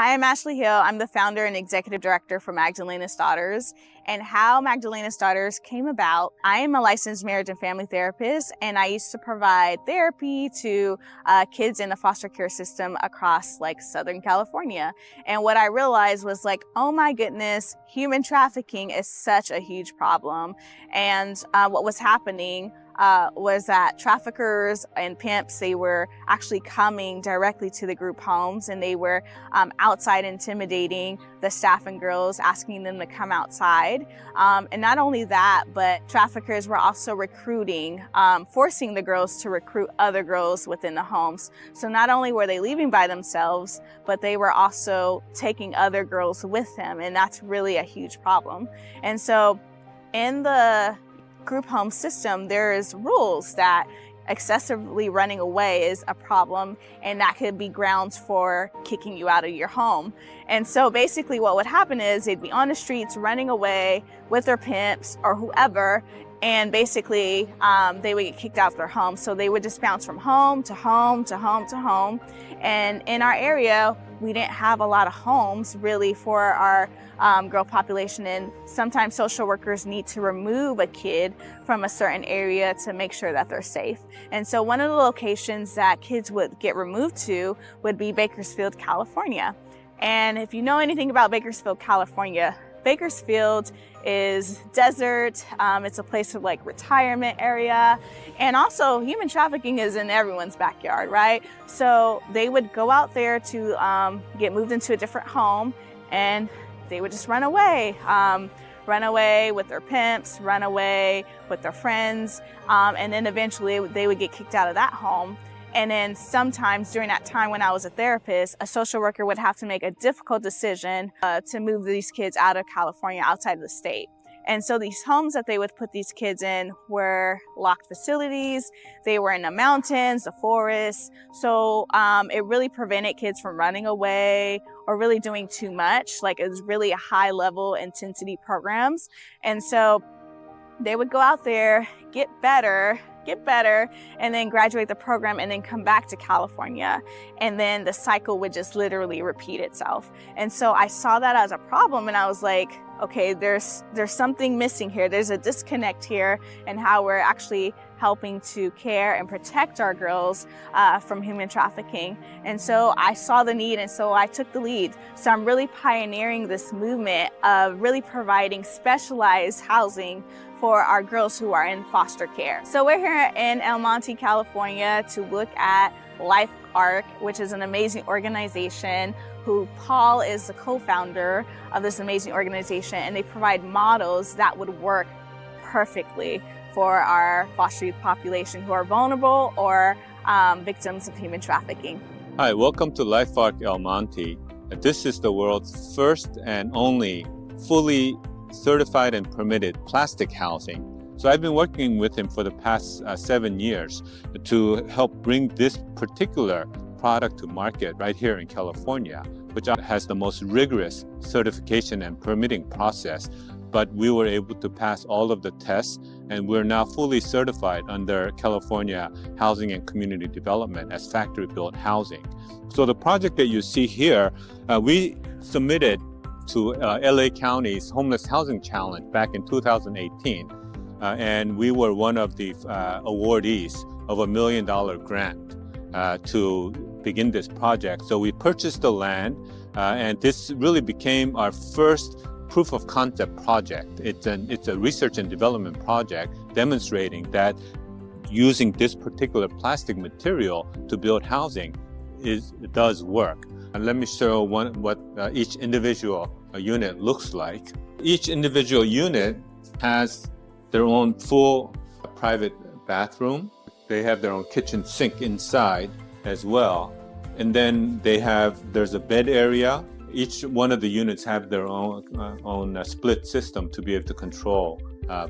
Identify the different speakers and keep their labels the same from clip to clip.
Speaker 1: Hi, I'm Ashley Hill. I'm the founder and executive director for Magdalena's Daughters. And how Magdalena's Daughters came about, I am a licensed marriage and family therapist, and I used to provide therapy to kids in the foster care system across Southern California. And what I realized was oh my goodness, human trafficking is such a huge problem. And what was happening was that traffickers and pimps, they were actually coming directly to the group homes, and they were outside intimidating the staff and girls, asking them to come outside. And not only that, but traffickers were also recruiting, forcing the girls to recruit other girls within the homes. So not only were they leaving by themselves, but they were also taking other girls with them, and that's really a huge problem. And so in the group home system, there's rules that excessively running away is a problem, and that could be grounds for kicking you out of your home. And so basically what would happen is they'd be on the streets running away with their pimps or whoever, and basically they would get kicked out of their home. So they would just bounce from home to home to home to home. And in our area, we didn't have a lot of homes really for our girl population, and sometimes social workers need to remove a kid from a certain area to make sure that they're safe. And so one of the locations that kids would get removed to would be Bakersfield, California. And if you know anything about Bakersfield, California, Bakersfield is desert. It's a place of retirement area, and also human trafficking is in everyone's backyard, right? So they would go out there to get moved into a different home, and they would just run away with their pimps, run away with their friends, and then eventually they would get kicked out of that home. And then sometimes during that time when I was a therapist, a social worker would have to make a difficult decision to move these kids out of California, outside of the state. And so these homes that they would put these kids in were locked facilities. They were in the mountains, the forests. So it really prevented kids from running away or really doing too much. It was really a high level intensity programs. And so they would go out there, get better, and then graduate the program and then come back to California. And then the cycle would just literally repeat itself. And so I saw that as a problem, and I was like, okay, there's something missing here. There's a disconnect here in how we're actually helping to care and protect our girls from human trafficking. And so I saw the need, and so I took the lead. So I'm really pioneering this movement of really providing specialized housing for our girls who are in foster care. So we're here in El Monte, California to look at Life Arc, which is an amazing organization who Paul is the co-founder of this amazing organization, and they provide models that would work perfectly for our foster youth population who are vulnerable or victims of human trafficking.
Speaker 2: Hi, welcome to Life Arc El Monte. This is the world's first and only fully certified and permitted plastic housing. So I've been working with him for the past 7 years to help bring this particular product to market right here in California, which has the most rigorous certification and permitting process. But we were able to pass all of the tests, and we're now fully certified under California Housing and Community Development as factory-built housing. So the project that you see here, we submitted to LA County's Homeless Housing Challenge back in 2018. And we were one of the awardees of $1 million grant to begin this project. So we purchased the land, and this really became our first proof of concept project. It's a research and development project demonstrating that using this particular plastic material to build housing does work. And let me show what each individual unit looks like. Each individual unit has their own full private bathroom. They have their own kitchen sink inside as well. And then there's a bed area. Each one of the units have their own split system to be able to control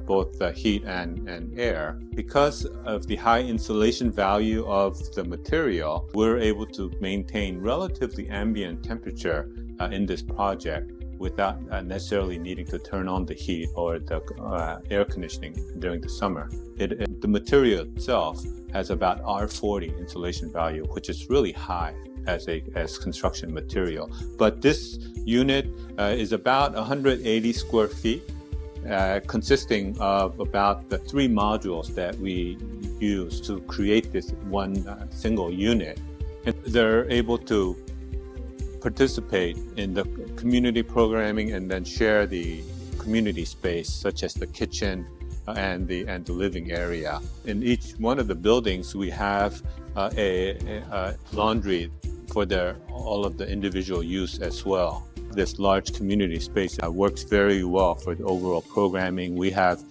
Speaker 2: both the heat and air. Because of the high insulation value of the material, we're able to maintain relatively ambient temperature in this project without necessarily needing to turn on the heat or the air conditioning during the summer. The material itself has about R40 insulation value, which is really high. as construction material. But this unit is about 180 square feet, consisting of about the 3 modules that we use to create this one single unit. And they're able to participate in the community programming and then share the community space, such as the kitchen and the living area. In each one of the buildings, we have a laundry for all of the individual use as well. This large community space works very well for the overall programming. We have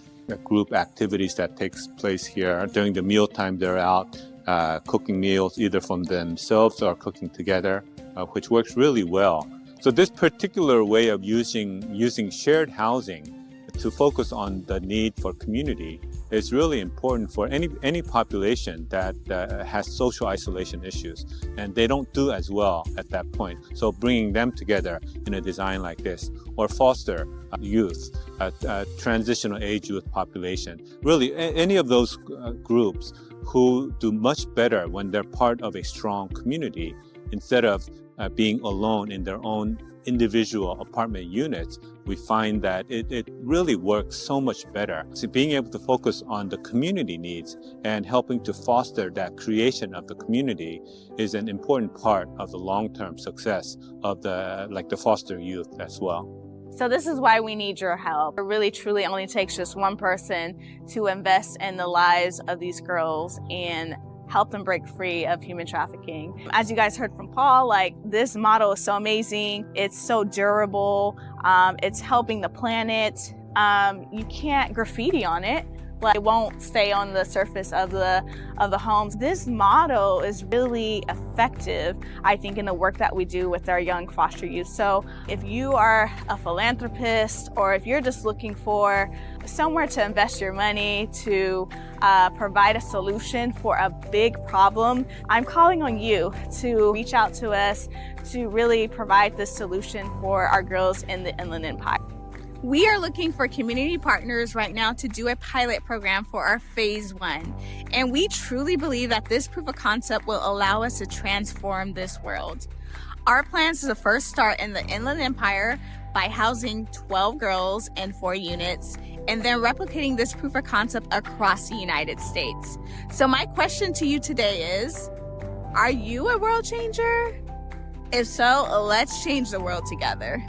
Speaker 2: group activities that takes place here. During the mealtime, they're out cooking meals either from themselves or cooking together, which works really well. So this particular way of using shared housing to focus on the need for community is really important for any population that has social isolation issues, and they don't do as well at that point. So bringing them together in a design like this, or foster youth, transitional age youth population, really any of those groups who do much better when they're part of a strong community instead of being alone in their own individual apartment units. We find that it really works so much better. So being able to focus on the community needs and helping to foster that creation of the community is an important part of the long-term success of the foster youth as well.
Speaker 1: So this is why we need your help. It really truly only takes just one person to invest in the lives of these girls and help them break free of human trafficking. As you guys heard from Paul, this model is so amazing. It's so durable. It's helping the planet. You can't graffiti on it. It won't stay on the surface of the homes. This model is really effective, I think, in the work that we do with our young foster youth. So if you are a philanthropist, or if you're just looking for somewhere to invest your money to provide a solution for a big problem, I'm calling on you to reach out to us to really provide this solution for our girls in the Inland Empire. We are looking for community partners right now to do a pilot program for our phase 1. And we truly believe that this proof of concept will allow us to transform this world. Our plans is to first start in the Inland Empire by housing 12 girls in 4 units, and then replicating this proof of concept across the United States. So my question to you today is, are you a world changer? If so, let's change the world together.